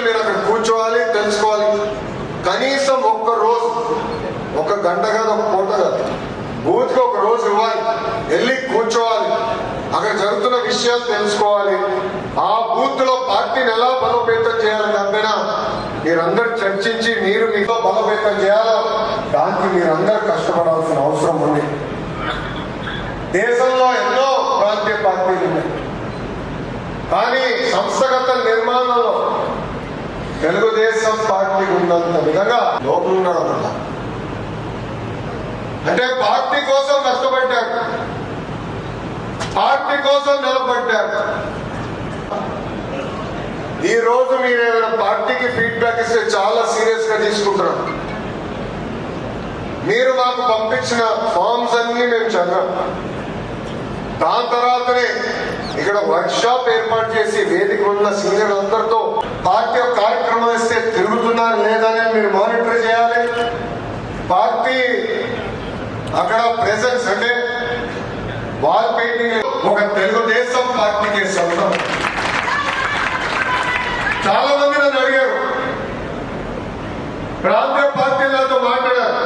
మీరు అక్కడ కూర్చోవాలి, తెలుసుకోవాలి. కనీసం ఒక్క రోజు, ఒక గంట కాదు, ఒక పూట కాదు, బూత్కి ఒక రోజు ఇవ్వాలి, వెళ్ళి కూర్చోవాలి, అక్కడ జరుగుతున్న విషయాలు తెలుసుకోవాలి. ఆ బూత్ లో పార్టీని ఎలా బలోపేతం చేయాలని దానిపైన మీరందరూ చర్చించి మీరు మీతో బలోపేతం చేయాలో దానికి మీరందరూ కష్టపడాల్సిన అవసరం ఉంది. దేశంలో ఎన్నో ప్రాంతీయ పార్టీలు ఉన్నాయి, కానీ సంస్థగత నిర్మాణంలో తెలుగుదేశం పార్టీ ఉన్నంత విధంగా లోపం ఉండడం. అంటే పార్టీ కోసం కష్టపడ్డారు, పార్టీ కోసం నిలబడ్డారు. ఈ రోజు మీరు ఏదైనా పార్టీకి ఫీడ్బ్యాక్ ఇస్తే చాలా సీరియస్ గా తీసుకుంటున్నారు. మీరు మాకు పంపించిన ఫార్మ్స్ అన్ని మేము చదివాం. దాని తర్వాతనే ఇక్కడ వర్క్ షాప్ ఏర్పాటు చేసి వేదిక ఉన్న సీనియర్ అందరితో పార్టీ యొక్క కార్యక్రమం ఇస్తే తిరుగుతున్నారు లేదని మీరు మానిటర్ చేయాలి. పార్టీ అక్కడ ప్రెసెన్స్ అంటే వాల్ పెయింటింగ్ ఒక తెలుగుదేశం పార్టీకి సొంతం. చాలా మంది నన్ను అడిగారు, ప్రాంతీయ పార్టీలతో మాట్లాడారు,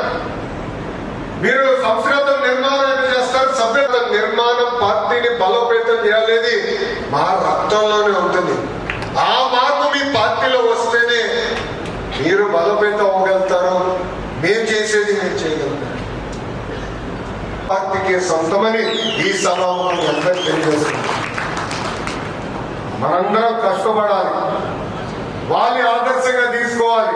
మీరు సంస్కృత నిర్మాణం చేస్తారు, సభ్యత నిర్మాణం పార్టీని బలోపేతం చేయాలి, మా రక్తంలోనే ఉంటుంది. ఆ మార్పు మీ పార్టీలో వస్తేనే మీరు బలోపేతం అవ్వగలుగుతారు, మేము చేసేది మీరు చేయగలుగుతారు. పార్టీకి సొంతమని ఈ సభాముఖం అందరికీ తెలియజేస్తుంది. మనందరం కష్టపడాలి, వాళ్ళని ఆదర్శంగా తీసుకోవాలి.